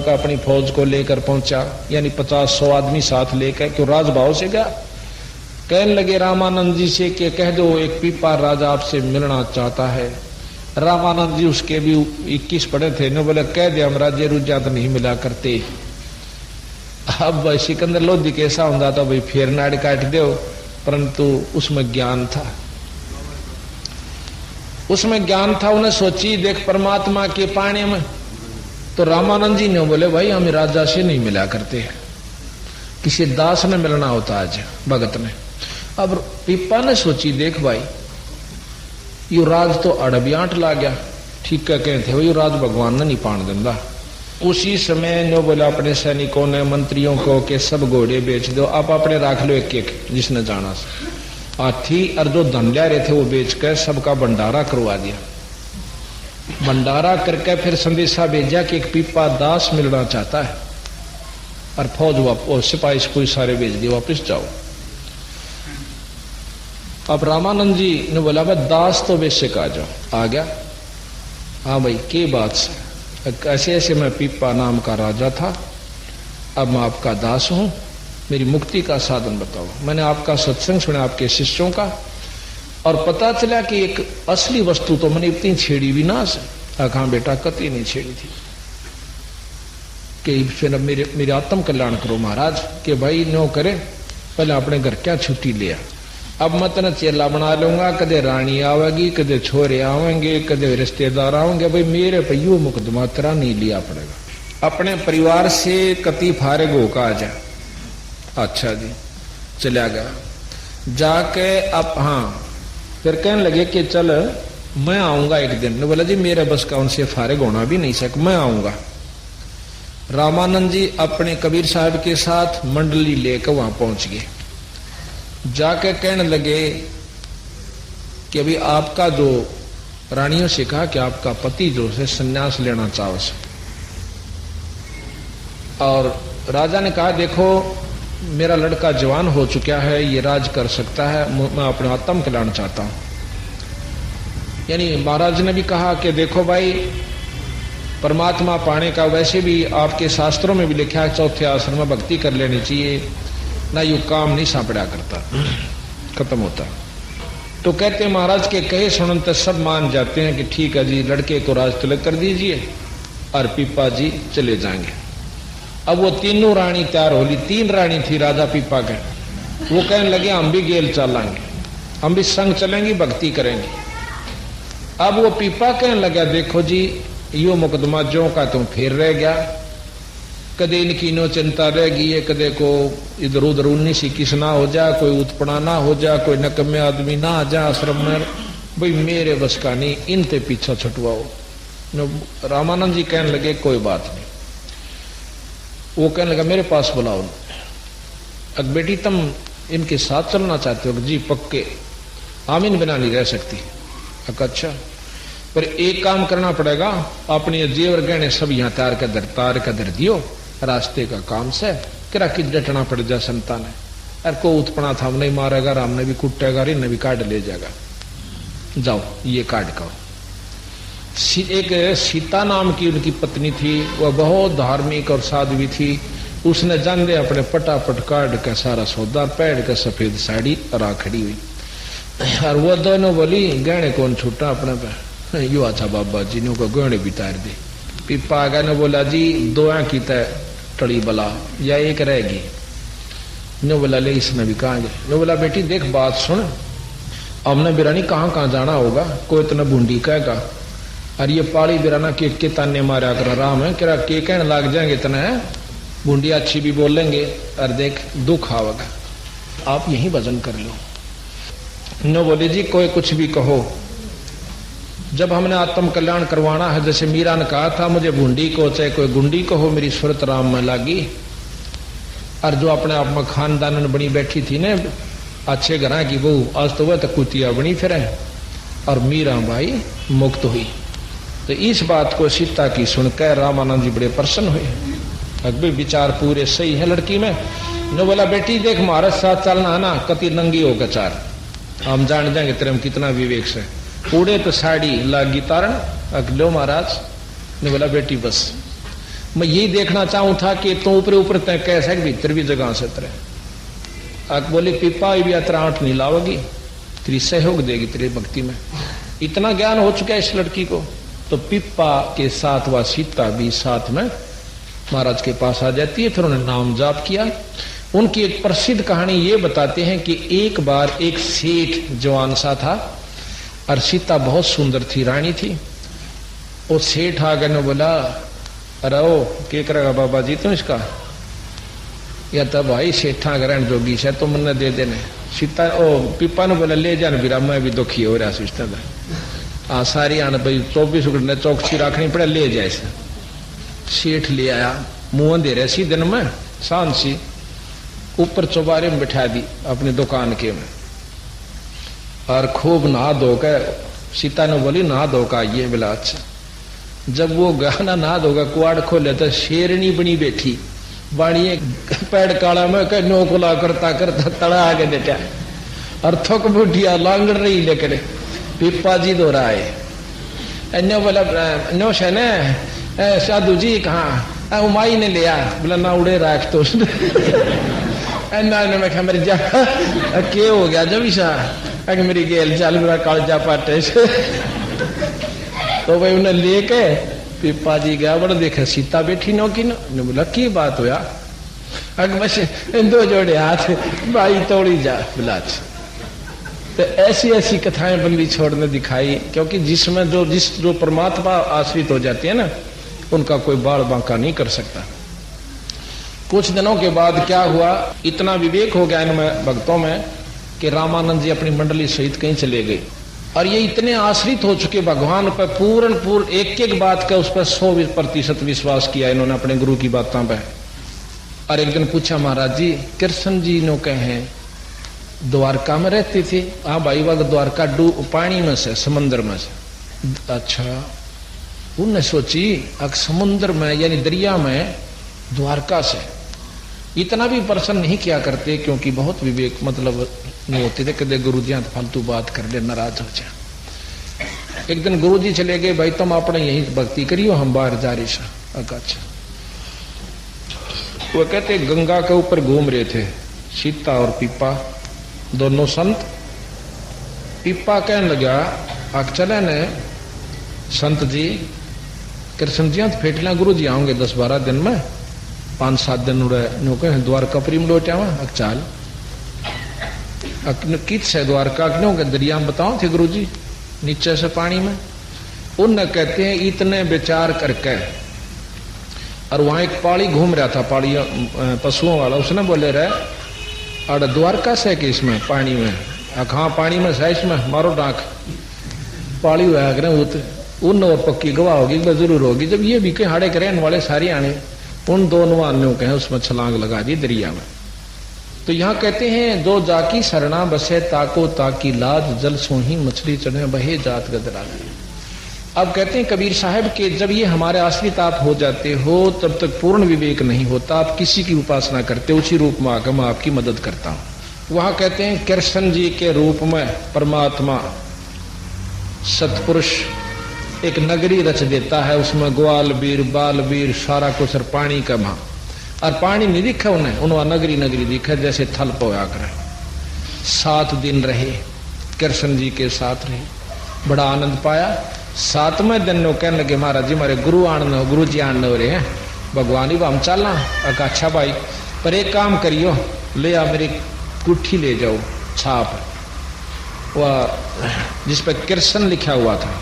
का अपनी फौज को लेकर पहुंचा, यानी 50-100 आदमी साथ लेकर, क्यों राजभाव से गया। कहने लगे रामानंद जी से कि कह दो एक पीपा राजा आपसे मिलना चाहता है। रामानंद जी उसके भी 21 पढ़े थे, ने बोले कह दे हम राज्य रुझा तो नहीं मिला करते। अब सिकंदर लोधी कैसा होता था भाई, फेर नाड़ काट दो, परंतु उसमें ज्ञान था, उसमें ज्ञान था। उन्हें सोची देख परमात्मा के पाने में, तो रामानंद जी ने बोले भाई हम राजा से नहीं मिला करते, किसी दास ने मिलना होता आज भगत ने। अब पीपा ने सोची देख भाई यू राज तो अड़बियाट ला गया, ठीक है कहते हो, यू राज भगवान ने नहीं पान देंदा। उसी समय नो बोला अपने सैनिकों ने मंत्रियों को कि सब घोड़े बेच दो, आप अपने राख लो एक एक जिसने जाना से। हाथी और जो धन ले रहे थे वो बेच कर सबका भंडारा करवा दिया। भंडारा करके फिर संदेशा भेजा कि एक पीपा दास मिलना चाहता है, और फौज वापस सिपाही कोई सारे भेज दिए वापस जाओ। अब रामानंद जी ने बोला भाई दास तो बेशक आ जाओ, आ गया। हाँ भाई के बात से, ऐसे ऐसे मैं पीपा नाम का राजा था, अब मैं आपका दास हूं, मेरी मुक्ति का साधन बताओ। मैंने आपका सत्संग सुना आपके शिष्यों का, और पता चला कि एक असली वस्तु तो मैंने इतनी छेड़ी भी ना से। कहा बेटा कति नहीं छेड़ी थी, कि फिर मेरे आत्म कल्याण करो महाराज, कि भाई नो करे पहले अपने घर क्या छुट्टी लिया, अब मैं तेना चेला बना लूंगा, कदे रानी आवेगी, कदे छोरे आवेंगे, कदे रिश्तेदार आवेंगे, भाई मेरे पे यू मुकदमा तेरा नहीं लिया पड़ेगा, अपने परिवार से कति फारिग होकर आ जा। अच्छा जी चला गया जाके। अब हाँ फिर कहने लगे कि चल मैं आऊंगा एक दिन। ने बोला जी मेरे बस का उनसे फारिग होना भी नहीं सक, मैं आऊंगा। रामानंद जी अपने कबीर साहब के साथ मंडली लेकर वहां पहुंच गए। जाके कहने लगे कि अभी आपका जो रानियों से कहा कि आपका पति जो है संन्यास लेना चाहो से, और राजा ने कहा देखो मेरा लड़का जवान हो चुका है, ये राज कर सकता है, मैं अपने आत्म कल्याण चाहता हूं। यानी महाराज ने भी कहा कि देखो भाई परमात्मा पाने का वैसे भी आपके शास्त्रों में भी लिखा है, चौथे आश्रम में भक्ति कर लेनी चाहिए, ना यू काम नहीं सापड़ा करता, खत्म होता। तो कहते महाराज के कहे सुनते सब मान जाते हैं कि ठीक है जी लड़के को राज तिलक कर दीजिए और पीपा जी चले जाएंगे। अब वो तीनों रानी तैयार हो ली, 3 रानी थी राजा पीपा के। वो कहने लगे हम भी गेल चलेंगे, हम भी संग चलेंगे, भक्ति करेंगे। अब वो पीपा कहने लगा देखो जी यो मुकदमा जो का तुम फिर रह गया, कदे इनकी नो चिंता रहेगी है, कदे को इधर उधर 19 21 ना हो जा, कोई उत्पना ना हो जा, कोई नकम्मे आदमी ना आ जा आश्रम में, भाई मेरे बस का नहीं, इनते पीछा छुटवाओ। रामानंद जी कहने लगे कोई बात नहीं। वो कहने लगा मेरे पास बुलाओ। अब बेटी तुम इनके साथ चलना चाहते हो? जी पक्के, हम इन बिना नहीं रह सकती। अच्छा पर एक काम करना पड़ेगा, अपने जेवर गहने सब यहाँ तार का धर दियो, रास्ते का काम से किरा कि डटना पड़ जा संतान है, अरे को उत्पना था हम नहीं मारेगा, राम ने भी कुटेगा, इन्हें भी काट ले जाएगा, जाओ ये काट का। एक सीता नाम की उनकी पत्नी थी, वह बहुत धार्मिक और साध्वी थी। उसने जान दे अपने पटापट काट के सारा सौदा पैड़ के सफेद साड़ी और खड़ी हुई, और वो दोनों बोली गहने कौन छूटा अपने पे, यू अच्छा बाबा जी ने को गहने भी तार दे। पीपा आ गया ने बोला जी 2 की तय टड़ी बला या एक रहेगी। नो बोला ले इसने भी कहा, नो बोला बेटी देख बात सुन, हमने बिरानी कहाँ जाना होगा, कोई इतना बूंदी कहेगा, और ये पाड़ी बिराना के ताने मारा कर आराम है, क्या के कहने लाग जाएंगे इतना है, बूंदी अच्छी भी बोलेंगे, और देख दुख आवेगा, आप यही वजन कर लो। नो बोले जी कोई कुछ भी कहो, जब हमने आत्म कल्याण करवाना है, जैसे मीरा ने कहा था मुझे बूंदी को चाहे कोई गुंडी को हो, मेरी सूरत राम में लागी। और जो अपने आप में खानदान में बनी बैठी थी ने अच्छे घर की बहू, आज तो वह तो कुतिया बनी फिर है, और मीरा भाई मुक्त हुई। तो इस बात को सीता की सुनकर रामानंद जी बड़े प्रसन्न हुए, अकबर विचार पूरे सही है लड़की में। ने बोला बेटी देख महाराज साथ चलना है ना, कति नंगी होकर चार, हम जान जाएंगे तेरे में कितना विवेक से। उड़े तो साड़ी लागी तारण, अगलो महाराज ने बोला बेटी बस मैं यही देखना चाहूं था कि तो ऊपर ऊपर तय कैसे भीतर भी जगह से तरह आग बोली पीपा भी यात्रा आठ नहीं लाओगी, तेरी सहयोग देगी तेरी भक्ति में। इतना ज्ञान हो चुका है इस लड़की को। तो पिप्पा के साथ वह सीता भी साथ में महाराज के पास आ जाती है। फिर उन्होंने नाम जाप किया। उनकी एक प्रसिद्ध कहानी ये बताते हैं कि एक बार एक सेठ जवान सा था और सीता बहुत सुंदर थी, रानी थी। वो सेठ आ गए, बोला अरे ओ क्या करेगा बाबा जी तुम इसका, या तो भाई सेठा ग्रहण जोगी से तो मन दे देने। सीता ओ पिप्पा ने बोला ले जाने बिरा, मैं भी दुखी हो रहा सिस्टर हाँ सारी आने भाई 24 घंटे चौकसी रखनी पड़े, ले जाए। सेठ ले आया, मुंह दे रहे सी दिन में शांत सी, ऊपर चौबारे में बिठा दी अपनी दुकान के में और खूब नहा धोकर। सीता ने बोली नहा धोकर आइए। बोला अच्छा। जब वो गाना नहा धोकर कुआड़ खोले तो शेरनी बनी बैठी, बाणिए पैड़ काला में कह नोकला करता करता तड़ा आगे देखा और थक बुढ़िया लांगड़ रही लेकर पिप्पा जी दो रहा है। नो बोला नो शने साधु जी कहाँ, उमाई ने लिया। बोला ना उड़े राख तो मैं क्या मेरी जा के हो गया जब ईसा मेरी गेल चाल मेरा कालजा पाटे से। तो भाई उन्हें लेके पिप्पा जी गया, बड़ा देखा सीता बैठी नो की ने बोला की बात होया, अग बस दो जोड़े हाथ भाई तोड़ी जा। बोला तो ऐसी ऐसी कथाएं बंदी छोड़ने दिखाई, क्योंकि जिसमें जो परमात्मा आश्रित हो जाते हैं ना उनका कोई बाल बांका नहीं कर सकता। कुछ दिनों के बाद क्या हुआ, इतना विवेक हो गया इनमें भक्तों में कि रामानंद जी अपनी मंडली सहित कहीं चले गए और ये इतने आश्रित हो चुके भगवान पर, पूर्ण एक एक बात का उस पर 100% विश्वास किया इन्होंने अपने गुरु की बातों पर। और एक दिन पूछा महाराज जी कृष्ण जी नो कहे द्वारका में रहते थे। हाँ भाई वह द्वारका पानी में से समंदर में से। अच्छा। उनने सोची अगर समुद्र में यानी दरिया में द्वारका से, इतना भी प्रश्न नहीं किया करते क्योंकि बहुत विवेक मतलब नहीं होते थे, कदे गुरु जी फालतू बात कर ले नाराज हो जाए। एक दिन गुरु जी चले गए, भाई तुम अपने यही भक्ति करियो हम बाहर जा रहे सा। अच्छा। वो कहते गंगा के ऊपर घूम रहे थे सीता और पिप्पा दोनों संत। पिप्पा कहने लगा आग चले ने संत जी कृष्ण जी फेटला गुरु जी आओगे 10-12 दिन में, 5-7 दिन उड़े नो कहे द्वारका प्रेम लौटा वहां चाल कित से द्वारका क्यों के दरिया में बताओ थे गुरु जी नीचे से पानी में। उन कहते हैं इतने विचार करके और वहां एक पाड़ी घूम रहा था, पाड़ी पशुओं वाला, उसने बोले रहे और द्वारका से कि इसमें पानी में, हाँ पानी में से इसमें मारो डाक पाड़ी हुआ करें उन और पक्की गवाह होगी जरूर होगी। जब ये भी कहीं हाड़े करें वाले सारे आने उन दोनों आने कहें उसमें छलांग लगा दी दरिया में। तो यहाँ कहते हैं दो जाकी सरना बसे ताको ताकी लाज जल सोही मछली चढ़े बहे जात गदरा। अब कहते हैं कबीर साहब के जब ये हमारे आश्रित आप हो जाते हो तब तक पूर्ण विवेक नहीं होता, आप किसी की उपासना करते उसी रूप में आकर मैं आपकी मदद करता हूं। वहां कहते हैं कृष्ण जी के रूप में परमात्मा सतपुरुष एक नगरी रच देता है, उसमें ग्वाल बीर बाल बीर सारा कुछ और पानी का वहां, और पानी नहीं दिखा उन्हें नगरी नगरी दिखा जैसे थल पोया कर। 7 दिन रहे कृष्ण जी के साथ रहे, बड़ा आनंद पाया। 7वें दिन कहने लगे महाराज जी हमारे गुरु जी आने हो रहे हैं, भगवान ही हम चलना। अच्छा भाई पर एक काम करियो, ले आ मेरी कुट्ठी ले जाओ छाप, वह जिस पर कृष्ण लिखा हुआ था,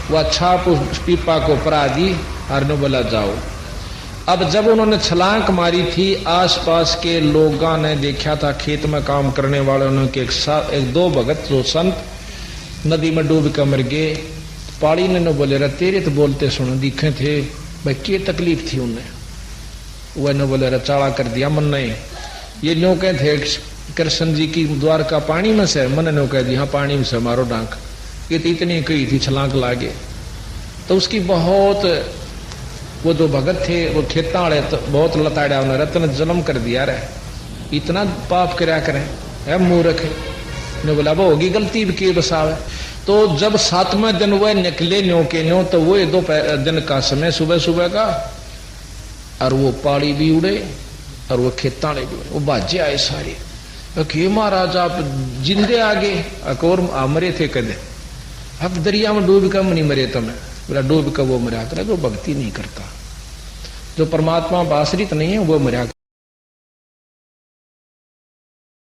वह छाप उस पीपा को परा दी और ने बोला जाओ। अब जब उन्होंने छलांग मारी थी आसपास के लोगों ने देखा था, खेत में काम करने वालों ने कि एक 2 भगत जो संत नदी में डूब कर मर गए। पाड़ी ने बोले रहा तेरे तो बोलते सुनो दिखे थे भाई क्या तकलीफ थी उन्हें, वह ने बोले रहा चाड़ा कर दिया मन नहीं। ये नो कहे थे कृष्ण जी की द्वारका पानी में से, मन ने कह दिया पानी में से मारो डांक, ये तो इतनी कही थी छलांग लागे। तो उसकी बहुत वो जो भगत थे वो खेता वाले तो बहुत लताड़ा उन्हें रत्न जन्म कर दिया रहे, इतना पाप करया करें है मूर्ख ने बोला वो होगी गलती भी के बसावे। तो जब 7वें दिन वह निकले न्यो के न्यो, तो वो 2 दिन का समय सुबह सुबह का, और वो पाड़ी भी उड़े और वो खेताने भी उड़े, वो बाजे आए सारे कि महाराज आप जिंदे आगे, और मरे थे कदे, अब दरिया में डूब कर नहीं मरे तुम्हें, बोला डूब कर वो मरा कर, वो भक्ति नहीं करता, जो परमात्मा आश्रित नहीं है वो मरा